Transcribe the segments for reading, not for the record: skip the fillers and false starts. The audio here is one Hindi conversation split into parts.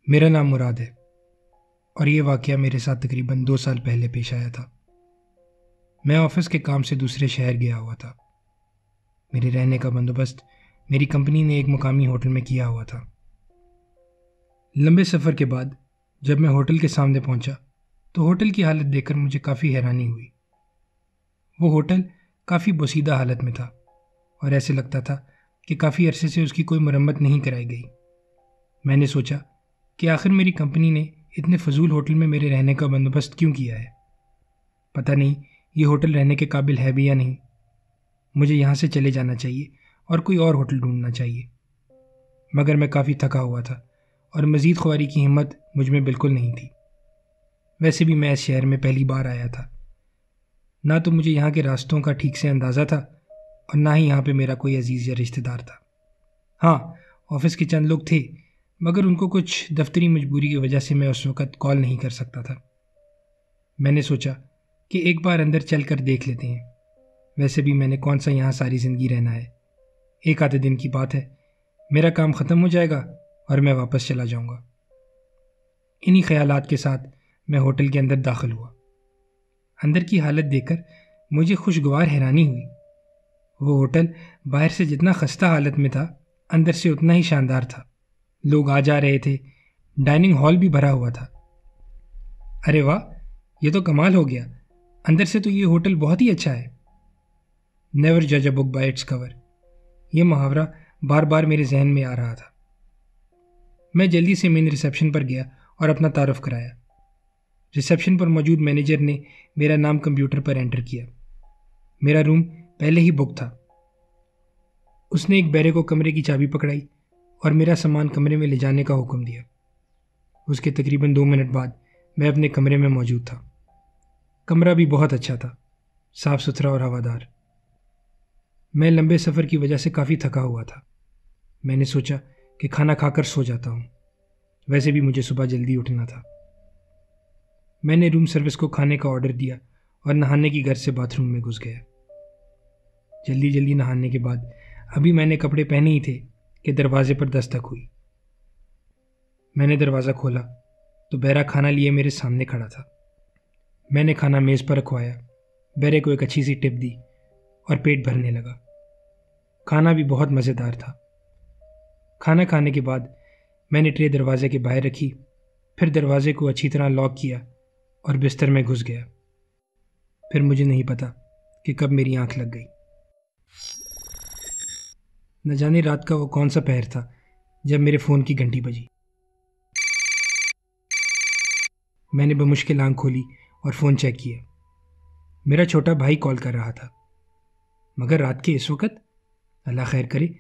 मेरा नाम मुराद है और ये वाक़या मेरे साथ तकरीबन 2 साल पहले पेश आया था। मैं ऑफ़िस के काम से दूसरे शहर गया हुआ था। मेरे रहने का बंदोबस्त मेरी कंपनी ने एक मुकामी होटल में किया हुआ था। लंबे सफ़र के बाद जब मैं होटल के सामने पहुंचा तो होटल की हालत देखकर मुझे काफ़ी हैरानी हुई। वो होटल काफ़ी बोसीदा हालत में था और ऐसे लगता था कि काफ़ी अरसे से उसकी कोई मरम्मत नहीं कराई गई। मैंने सोचा कि आखिर मेरी कंपनी ने इतने फजूल होटल में मेरे रहने का बंदोबस्त क्यों किया है। पता नहीं ये होटल रहने के काबिल है भी या नहीं। मुझे यहाँ से चले जाना चाहिए और कोई और होटल ढूंढना चाहिए। मगर मैं काफ़ी थका हुआ था और मज़ीद ख्वारी की हिम्मत मुझ में बिल्कुल नहीं थी। वैसे भी मैं इस शहर में पहली बार आया था। ना तो मुझे यहाँ के रास्तों का ठीक से अंदाज़ा था और ना ही यहाँ पे मेरा कोई अजीज़ या रिश्तेदार था। हाँ, ऑफिस के चंद लोग थे, मगर उनको कुछ दफ्तरी मजबूरी की वजह से मैं उस वक़्त कॉल नहीं कर सकता था। मैंने सोचा कि एक बार अंदर चल कर देख लेते हैं। वैसे भी मैंने कौन सा यहाँ सारी ज़िंदगी रहना है। एक आधे दिन की बात है, मेरा काम ख़त्म हो जाएगा और मैं वापस चला जाऊँगा। इन्हीं ख्यालात के साथ मैं होटल के अंदर दाखिल हुआ। अंदर की हालत देखकर मुझे खुशगवार हैरानी हुई। वो होटल बाहर से जितना खस्ता हालत में था, अंदर से उतना ही शानदार था। लोग आ जा रहे थे, डाइनिंग हॉल भी भरा हुआ था। अरे वाह, ये तो कमाल हो गया। अंदर से तो ये होटल बहुत ही अच्छा है। नेवर जज a book by its cover, ये मुहावरा बार बार मेरे जहन में आ रहा था। मैं जल्दी से मेन रिसेप्शन पर गया और अपना तारुफ कराया। रिसेप्शन पर मौजूद मैनेजर ने मेरा नाम कंप्यूटर पर एंटर किया। मेरा रूम पहले ही बुक था। उसने एक बैरे को कमरे की चाबी पकड़ाई और मेरा सामान कमरे में ले जाने का हुक्म दिया। उसके तकरीबन 2 मिनट बाद मैं अपने कमरे में मौजूद था। कमरा भी बहुत अच्छा था, साफ सुथरा और हवादार। मैं लंबे सफ़र की वजह से काफ़ी थका हुआ था। मैंने सोचा कि खाना खाकर सो जाता हूँ। वैसे भी मुझे सुबह जल्दी उठना था। मैंने रूम सर्विस को खाने का ऑर्डर दिया और नहाने की घर से बाथरूम में घुस गया। जल्दी जल्दी नहाने के बाद अभी मैंने कपड़े पहने ही थे कि दरवाजे पर दस्तक हुई। मैंने दरवाज़ा खोला तो बैरा खाना लिए मेरे सामने खड़ा था। मैंने खाना मेज़ पर रखवाया, बैरे को एक अच्छी सी टिप दी और पेट भरने लगा। खाना भी बहुत मज़ेदार था। खाना खाने के बाद मैंने ट्रे दरवाजे के बाहर रखी, फिर दरवाजे को अच्छी तरह लॉक किया और बिस्तर में घुस गया। फिर मुझे नहीं पता कि कब मेरी आंख लग गई। न जाने रात का वो कौन सा पहर था जब मेरे फ़ोन की घंटी बजी। मैंने बमुश्किल आंख खोली और फ़ोन चेक किया। मेरा छोटा भाई कॉल कर रहा था, मगर रात के इस वक्त? अल्लाह खैर करे।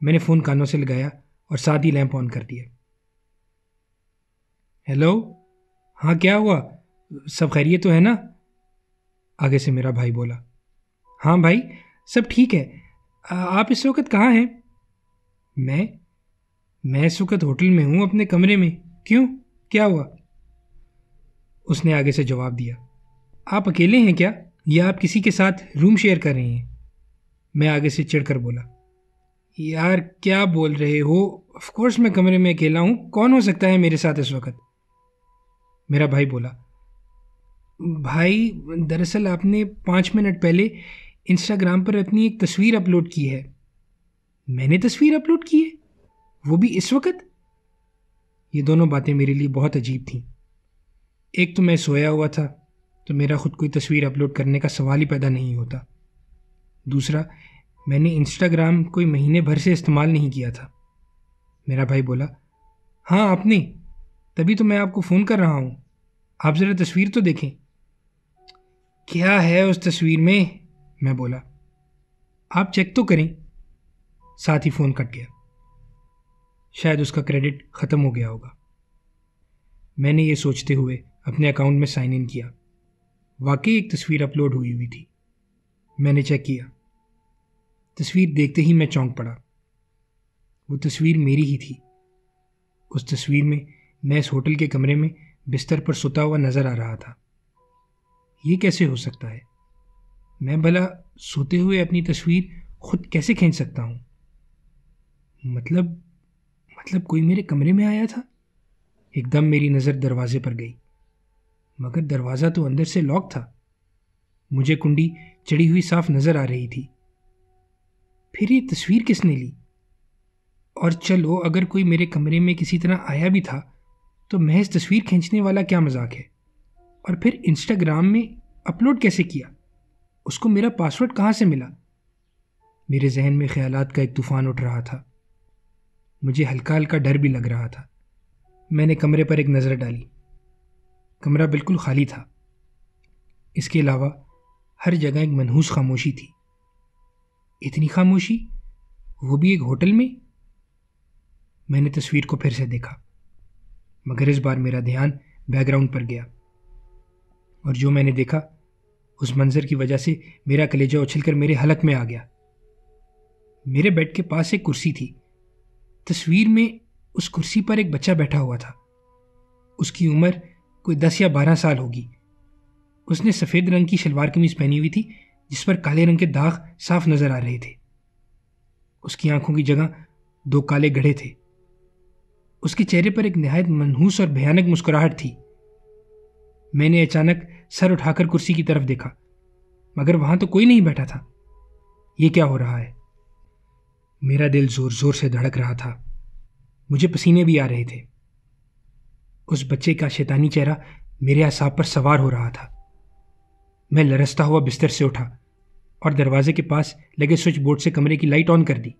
मैंने फ़ोन कानों से लगाया और साथ ही लैंप ऑन कर दिया। हेलो, हाँ क्या हुआ? सब खैरियत तो है ना? आगे से मेरा भाई बोला। हाँ भाई, सब ठीक है। आप इस वक्त कहाँ हैं? मैं मैं इस वक्त होटल में हूँ, अपने कमरे में। क्यों, क्या हुआ? उसने आगे से जवाब दिया। आप अकेले हैं क्या, या आप किसी के साथ रूम शेयर कर रही हैं? मैं आगे से चिढ़कर बोला। यार क्या बोल रहे हो? ऑफ कोर्स मैं कमरे में अकेला हूँ, कौन हो सकता है मेरे साथ इस वक्त? मेरा भाई बोला। भाई, दरअसल आपने 5 मिनट पहले इंस्टाग्राम पर अपनी एक तस्वीर अपलोड की है। मैंने तस्वीर अपलोड की है, वो भी इस वक्त? ये दोनों बातें मेरे लिए बहुत अजीब थीं। एक तो मैं सोया हुआ था, तो मेरा खुद कोई तस्वीर अपलोड करने का सवाल ही पैदा नहीं होता। दूसरा, मैंने इंस्टाग्राम कोई महीने भर से इस्तेमाल नहीं किया था। मेरा भाई बोला। हाँ आपने, तभी तो मैं आपको फ़ोन कर रहा हूँ। आप ज़रा तस्वीर तो देखें। क्या है उस तस्वीर में? मैं बोला। आप चेक तो करें। साथ ही फ़ोन कट गया। शायद उसका क्रेडिट ख़त्म हो गया होगा। मैंने ये सोचते हुए अपने अकाउंट में साइन इन किया। वाकई एक तस्वीर अपलोड हुई हुई थी। मैंने चेक किया। तस्वीर देखते ही मैं चौंक पड़ा। वो तस्वीर मेरी ही थी। उस तस्वीर में मैं इस होटल के कमरे में बिस्तर पर सोता हुआ नजर आ रहा था। ये कैसे हो सकता है? मैं भला सोते हुए अपनी तस्वीर खुद कैसे खींच सकता हूँ? मतलब कोई मेरे कमरे में आया था? एकदम मेरी नज़र दरवाजे पर गई, मगर दरवाज़ा तो अंदर से लॉक था। मुझे कुंडी चढ़ी हुई साफ नज़र आ रही थी। फिर ये तस्वीर किसने ली? और चलो, अगर कोई मेरे कमरे में किसी तरह आया भी था तो महज तस्वीर खींचने वाला क्या मजाक है? और फिर इंस्टाग्राम में अपलोड कैसे किया? उसको मेरा पासवर्ड कहाँ से मिला? मेरे जहन में ख्यालात का एक तूफान उठ रहा था। मुझे हल्का हल्का डर भी लग रहा था। मैंने कमरे पर एक नज़र डाली। कमरा बिल्कुल खाली था। इसके अलावा हर जगह एक मनहूस खामोशी थी। इतनी खामोशी, वो भी एक होटल में। मैंने तस्वीर को फिर से देखा, मगर इस बार मेरा ध्यान बैकग्राउंड पर गया, और जो मैंने देखा उस मंजर की वजह से मेरा कलेजा उछलकर मेरे हलक में आ गया। मेरे बेड के पास एक कुर्सी थी। तस्वीर में उस कुर्सी पर एक बच्चा बैठा हुआ था। उसकी उम्र कोई 10 या 12 साल होगी। उसने सफ़ेद रंग की शलवार कमीज पहनी हुई थी, जिस पर काले रंग के दाग साफ नजर आ रहे थे। उसकी आंखों की जगह 2 काले गड्ढे थे। उसके चेहरे पर एक निहायत मनहूस और भयानक मुस्कुराहट थी। मैंने अचानक सर उठाकर कुर्सी की तरफ देखा, मगर वहां तो कोई नहीं बैठा था। ये क्या हो रहा है? मेरा दिल जोर जोर से धड़क रहा था। मुझे पसीने भी आ रहे थे। उस बच्चे का शैतानी चेहरा मेरे असाब पर सवार हो रहा था। मैं लरसता हुआ बिस्तर से उठा और दरवाजे के पास लगे स्विच बोर्ड से कमरे की लाइट ऑन कर दी।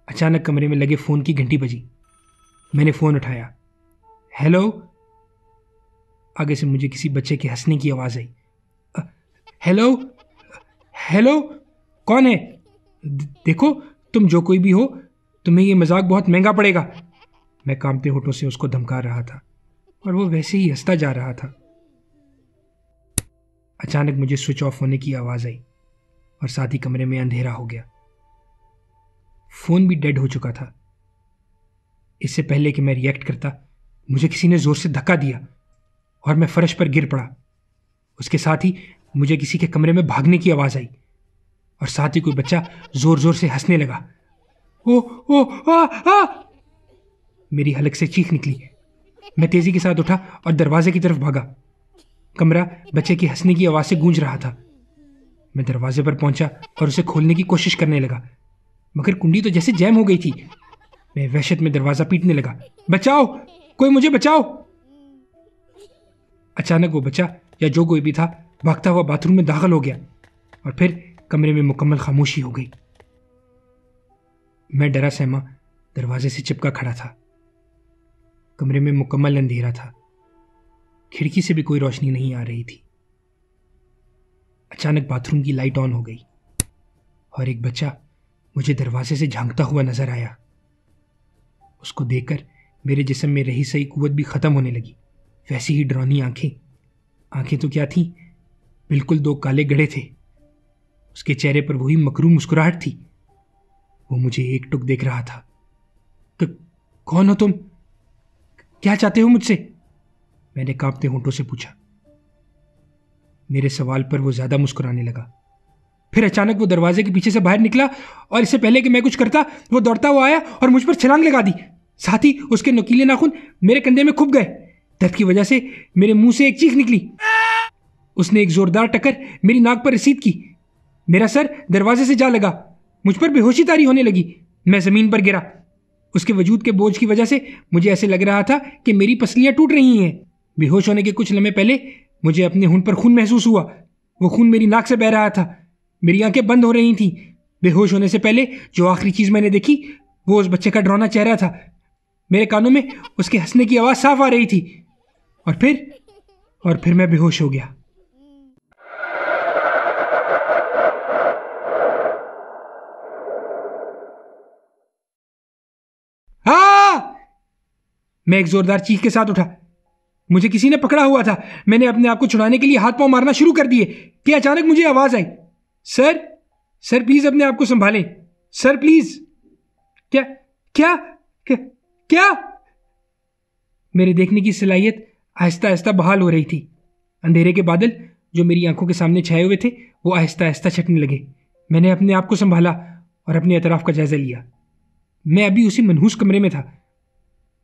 अचानक कमरे में लगे फोन की घंटी बजी। मैंने फोन उठाया। हेलो। आगे से मुझे किसी बच्चे के हंसने की आवाज आई। हेलो, हेलो, कौन है? देखो, तुम जो कोई भी हो, तुम्हें ये मजाक बहुत महंगा पड़ेगा। मैं कांपते होठों से उसको धमका रहा था, और वो वैसे ही हंसता जा रहा था। अचानक मुझे स्विच ऑफ होने की आवाज आई और साथ ही कमरे में अंधेरा हो गया। फोन भी डेड हो चुका था। इससे पहले कि मैं रिएक्ट करता, मुझे किसी ने जोर से धक्का दिया और मैं फर्श पर गिर पड़ा। उसके साथ ही मुझे किसी के कमरे में भागने की आवाज आई और साथ ही कोई बच्चा जोर जोर से हंसने लगा। ओ ओ आ आ मेरी हलक से चीख निकली। मैं तेजी के साथ उठा और दरवाजे की तरफ भागा। कमरा बच्चे की हंसने की आवाज से गूंज रहा था। मैं दरवाजे पर पहुंचा और उसे खोलने की कोशिश करने लगा, मगर कुंडी तो जैसे जैम हो गई थी। मैं वहशत में दरवाजा पीटने लगा। बचाओ, कोई मुझे बचाओ। अचानक वो बच्चा या जो कोई भी था भागता हुआ बाथरूम में दाखिल हो गया और फिर कमरे में मुकम्मल खामोशी हो गई। मैं डरा सहमा दरवाजे से चिपका खड़ा था। कमरे में मुकम्मल अंधेरा था। खिड़की से भी कोई रोशनी नहीं आ रही थी। अचानक बाथरूम की लाइट ऑन हो गई और एक बच्चा मुझे दरवाजे से झांकता हुआ नजर आया। उसको देखकर मेरे जिस्म में रही सही कुव्वत भी खत्म होने लगी। वैसी ही डरावनी आंखें। आंखें तो क्या थी, बिल्कुल 2 काले गड्ढे थे। उसके चेहरे पर वही मकरू मुस्कुराहट थी। वो मुझे एकटुक देख रहा था। कौन हो तुम? क्या चाहते हो मुझसे? मैंने कांपते होंठों से पूछा। मेरे सवाल पर वो ज्यादा मुस्कुराने लगा। फिर अचानक वो दरवाजे के पीछे से बाहर निकला और इससे पहले कि मैं कुछ करता, वो दौड़ता हुआ आया और मुझ पर छलांग लगा दी। साथ ही उसके नुकीले नाखून मेरे कंधे में खुप गए। दर्द की वजह से मेरे मुंह से एक चीख निकली। उसने एक जोरदार टक्कर मेरी नाक पर रसीद की। मेरा सर दरवाजे से जा लगा। मुझ पर बेहोशी तारी होने लगी। मैं जमीन पर गिरा। उसके वजूद के बोझ की वजह से मुझे ऐसे लग रहा था कि मेरी पसलियां टूट रही हैं। बेहोश होने के कुछ लम्हे पहले मुझे अपने होंठ पर खून महसूस हुआ। वो खून मेरी नाक से बह रहा था। मेरी आंखें बंद हो रही थीं। बेहोश होने से पहले जो आखिरी चीज मैंने देखी वो उस बच्चे का डरावना चेहरा था। मेरे कानों में उसके हंसने की आवाज साफ आ रही थी। और फिर मैं बेहोश हो गया। मैं एक जोरदार चीख के साथ उठा। मुझे किसी ने पकड़ा हुआ था। मैंने अपने आप को छुड़ाने के लिए हाथ पांव मारना शुरू कर दिए कि अचानक मुझे आवाज आई, सर, सर प्लीज अपने आप को संभालें, सर प्लीज। क्या क्या क्या क्या? मेरे देखने की सलाहियत आहिस्ता आहिस्ता बहाल हो रही थी। अंधेरे के बादल जो मेरी आंखों के सामने छाए हुए थे वो आहिस्ता आहिस्ता छटने लगे। मैंने अपने आप को संभाला और अपने अतराफ का जायजा लिया। मैं अभी उसी मनहूस कमरे में था,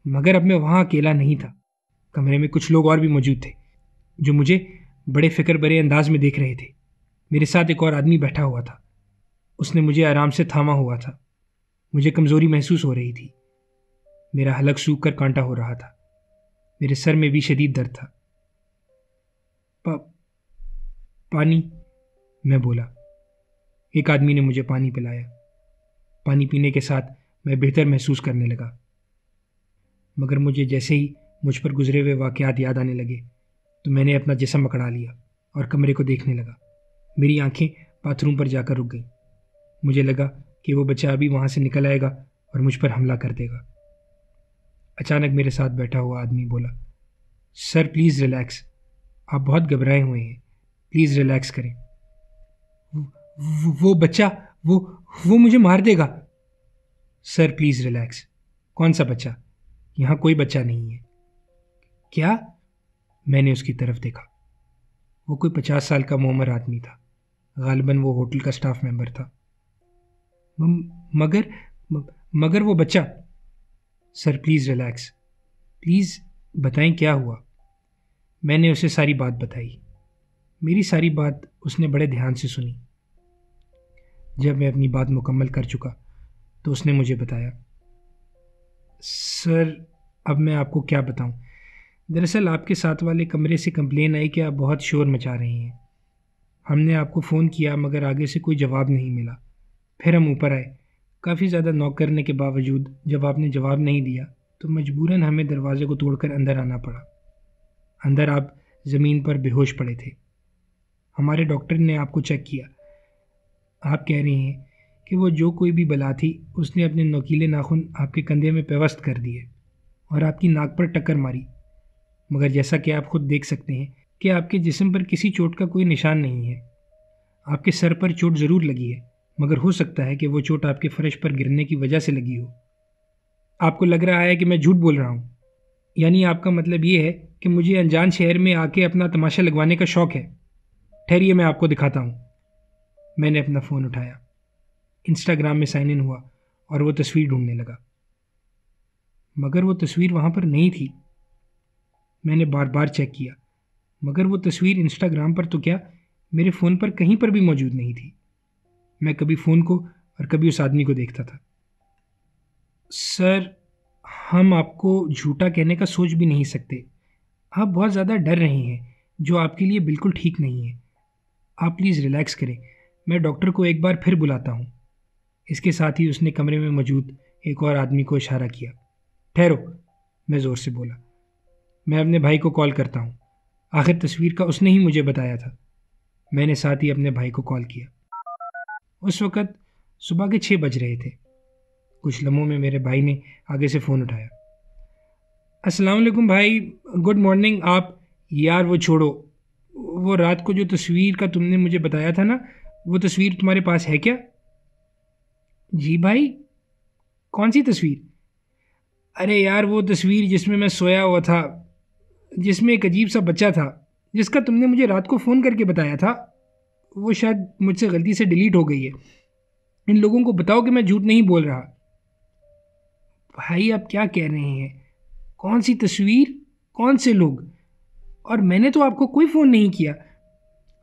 मगर अब मैं वहाँ अकेला नहीं था। कमरे में कुछ लोग और भी मौजूद थे जो मुझे बड़े फिक्र भरे अंदाज में देख रहे थे। मेरे साथ एक और आदमी बैठा हुआ था। उसने मुझे आराम से थामा हुआ था। मुझे कमज़ोरी महसूस हो रही थी। मेरा हलक सूख कर कांटा हो रहा था। मेरे सर में भी शदीद दर्द था। पा, पानी, मैं बोला। एक आदमी ने मुझे पानी पिलाया। पानी पीने के साथ मैं बेहतर महसूस करने लगा। मगर मुझे जैसे ही मुझ पर गुजरे हुए वाक़यात याद आने लगे तो मैंने अपना जिस्म पकड़ा लिया और कमरे को देखने लगा। मेरी आंखें बाथरूम पर जाकर रुक गईं। मुझे लगा कि वो बच्चा अभी वहाँ से निकल आएगा और मुझ पर हमला कर देगा। अचानक मेरे साथ बैठा हुआ आदमी बोला, सर प्लीज़ रिलैक्स, आप बहुत घबराए हुए हैं, प्लीज़ रिलैक्स करें। वो बच्चा, वो मुझे मार देगा। Sir please relax. कौन सा बच्चा? यहाँ कोई बच्चा नहीं है। क्या? मैंने उसकी तरफ देखा। वो कोई 50 साल का मुअम्मर आदमी था। गालिबन वो होटल का स्टाफ मेंबर था। मगर मगर वो बच्चा। सर प्लीज़ रिलैक्स, प्लीज़ बताएं क्या हुआ। मैंने उसे सारी बात बताई। मेरी सारी बात उसने बड़े ध्यान से सुनी। जब मैं अपनी बात मुकम्मल कर चुका तो उसने मुझे बताया, सर अब मैं आपको क्या बताऊं। दरअसल आपके साथ वाले कमरे से कंप्लेन आई कि आप बहुत शोर मचा रहे हैं। हमने आपको फ़ोन किया मगर आगे से कोई जवाब नहीं मिला। फिर हम ऊपर आए। काफ़ी ज़्यादा नॉक करने के बावजूद जब आपने जवाब नहीं दिया तो मजबूरन हमें दरवाजे को तोड़कर अंदर आना पड़ा। अंदर आप ज़मीन पर बेहोश पड़े थे। हमारे डॉक्टर ने आपको चेक किया। आप कह रही हैं कि वो जो कोई भी बला थी उसने अपने नोकीले नाखून आपके कंधे में पेवस्त कर दिए और आपकी नाक पर टक्कर मारी। मगर जैसा कि आप खुद देख सकते हैं कि आपके जिस्म पर किसी चोट का कोई निशान नहीं है। आपके सर पर चोट ज़रूर लगी है मगर हो सकता है कि वो चोट आपके फर्श पर गिरने की वजह से लगी हो। आपको लग रहा है कि मैं झूठ बोल रहा हूँ, यानी आपका मतलब ये है कि मुझे अनजान शहर में आके अपना तमाशा लगवाने का शौक़ है। ठहरिए, मैं आपको दिखाता हूँ। मैंने अपना फ़ोन उठाया, इंस्टाग्राम में साइन इन हुआ और वो तस्वीर ढूंढने लगा। मगर वो तस्वीर वहाँ पर नहीं थी। मैंने बार बार चेक किया मगर वो तस्वीर इंस्टाग्राम पर तो क्या, मेरे फ़ोन पर कहीं पर भी मौजूद नहीं थी। मैं कभी फ़ोन को और कभी उस आदमी को देखता था। सर हम आपको झूठा कहने का सोच भी नहीं सकते। आप बहुत ज़्यादा डर रहे हैं जो आपके लिए बिल्कुल ठीक नहीं है। आप प्लीज़ रिलैक्स करें, मैं डॉक्टर को एक बार फिर बुलाता हूँ। इसके साथ ही उसने कमरे में मौजूद एक और आदमी को इशारा किया। ठहरो, मैं ज़ोर से बोला, मैं अपने भाई को कॉल करता हूँ। आखिर तस्वीर का उसने ही मुझे बताया था। मैंने साथ ही अपने भाई को कॉल किया। उस वक़्त सुबह के 6 बज रहे थे। कुछ लम्हों में मेरे भाई ने आगे से फ़ोन उठाया। अस्सलाम वालेकुम भाई, गुड मॉर्निंग। आप, यार वो छोड़ो, वो रात को जो तस्वीर का तुमने मुझे बताया था ना, वो तस्वीर तुम्हारे पास है क्या? जी भाई, कौन सी तस्वीर? अरे यार वो तस्वीर जिसमें मैं सोया हुआ था, जिसमें एक अजीब सा बच्चा था, जिसका तुमने मुझे रात को फ़ोन करके बताया था। वो शायद मुझसे गलती से डिलीट हो गई है। इन लोगों को बताओ कि मैं झूठ नहीं बोल रहा। भाई आप क्या कह रहे हैं? कौन सी तस्वीर? कौन से लोग? और मैंने तो आपको कोई फ़ोन नहीं किया।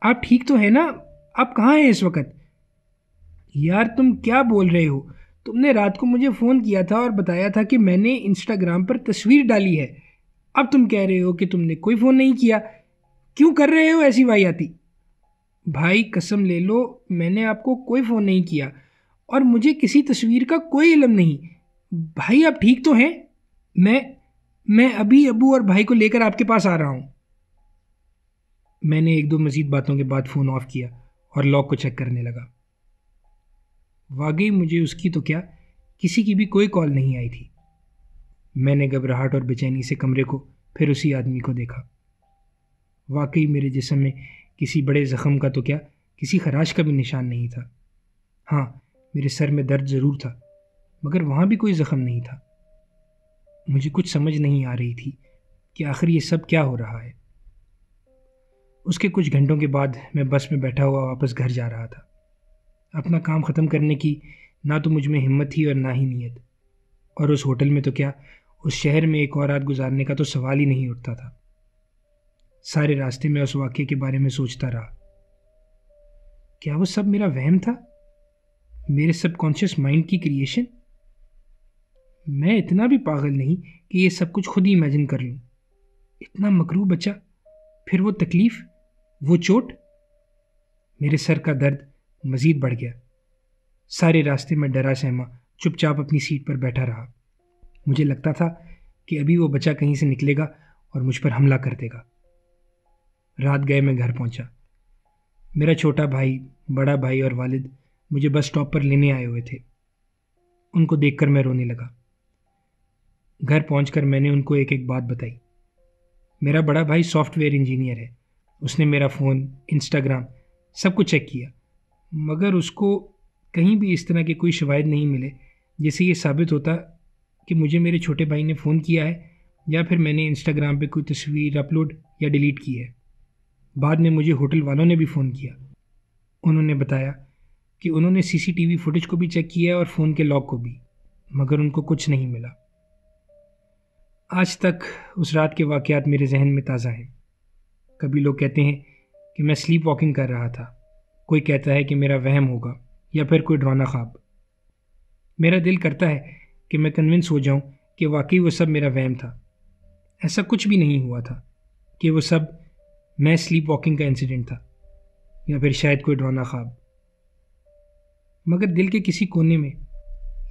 आप ठीक तो है ना? आप कहाँ हैं इस वक्त? यार तुम क्या बोल रहे हो? तुमने रात को मुझे फ़ोन किया था और बताया था कि मैंने इंस्टाग्राम पर तस्वीर डाली है। अब तुम कह रहे हो कि तुमने कोई फ़ोन नहीं किया। क्यों कर रहे हो ऐसी वाहियाती? भाई कसम ले लो, मैंने आपको कोई फ़ोन नहीं किया और मुझे किसी तस्वीर का कोई इल्म नहीं। भाई आप ठीक तो हैं? मैं अभी अबू और भाई को लेकर आपके पास आ रहा हूँ। मैंने एक दो मज़ीद बातों के बाद फ़ोन ऑफ़ किया और लॉक को चेक करने लगा। वाकई मुझे उसकी तो क्या, किसी की भी कोई कॉल नहीं आई थी। मैंने घबराहट और बेचैनी से कमरे को फिर उसी आदमी को देखा। वाकई मेरे जिस्म में किसी बड़े ज़ख़म का तो क्या, किसी खराश का भी निशान नहीं था। हाँ, मेरे सर में दर्द ज़रूर था मगर वहाँ भी कोई ज़ख़म नहीं था। मुझे कुछ समझ नहीं आ रही थी कि आखिर ये सब क्या हो रहा है। उसके कुछ घंटों के बाद मैं बस में बैठा हुआ वापस घर जा रहा था। अपना काम ख़त्म करने की ना तो मुझ में हिम्मत थी और ना ही नीयत। और उस होटल में तो क्या, उस शहर में एक और रात गुजारने का तो सवाल ही नहीं उठता था। सारे रास्ते में उस वाक्य के बारे में सोचता रहा। क्या वो सब मेरा वहम था? मेरे सबकॉन्शियस माइंड की क्रिएशन? मैं इतना भी पागल नहीं कि ये सब कुछ खुद ही इमेजिन कर लूं। इतना मकरू बच्चा, फिर वो तकलीफ, वो चोट। मेरे सर का दर्द मजीद बढ़ गया। सारे रास्ते में डरा सहमा चुपचाप अपनी सीट पर बैठा रहा। मुझे लगता था कि अभी वो बच्चा कहीं से निकलेगा और मुझ पर हमला कर देगा। रात गए मैं घर पहुंचा। मेरा छोटा भाई, बड़ा भाई और वालिद मुझे बस स्टॉप पर लेने आए हुए थे। उनको देखकर मैं रोने लगा। घर पहुंचकर मैंने उनको एक एक बात बताई। मेरा बड़ा भाई सॉफ्टवेयर इंजीनियर है। उसने मेरा फ़ोन, इंस्टाग्राम सब कुछ चेक किया, मगर उसको कहीं भी इस तरह के कोई शवाहिद नहीं मिले जिससे ये साबित होता कि मुझे मेरे छोटे भाई ने फ़ोन किया है या फिर मैंने इंस्टाग्राम पे कोई तस्वीर अपलोड या डिलीट की है। बाद में मुझे होटल वालों ने भी फ़ोन किया। उन्होंने बताया कि उन्होंने सीसीटीवी फुटेज को भी चेक किया है और फ़ोन के लॉक को भी, मगर उनको कुछ नहीं मिला। आज तक उस रात के वाक़यात मेरे जहन में ताज़ा हैं। कभी लोग कहते हैं कि मैं स्लीप वॉकिंग कर रहा था, कोई कहता है कि मेरा वहम होगा या फिर कोई डरावना ख्वाब। मेरा दिल करता है कि मैं कन्विंस हो जाऊं कि वाकई वो सब मेरा वहम था, ऐसा कुछ भी नहीं हुआ था, कि वो सब मैं स्लीप वॉकिंग का इंसिडेंट था या फिर शायद कोई डरावना ख्वाब। मगर दिल के किसी कोने में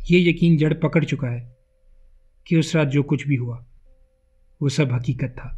ये यकीन जड़ पकड़ चुका है कि उस रात जो कुछ भी हुआ वो सब हकीकत था।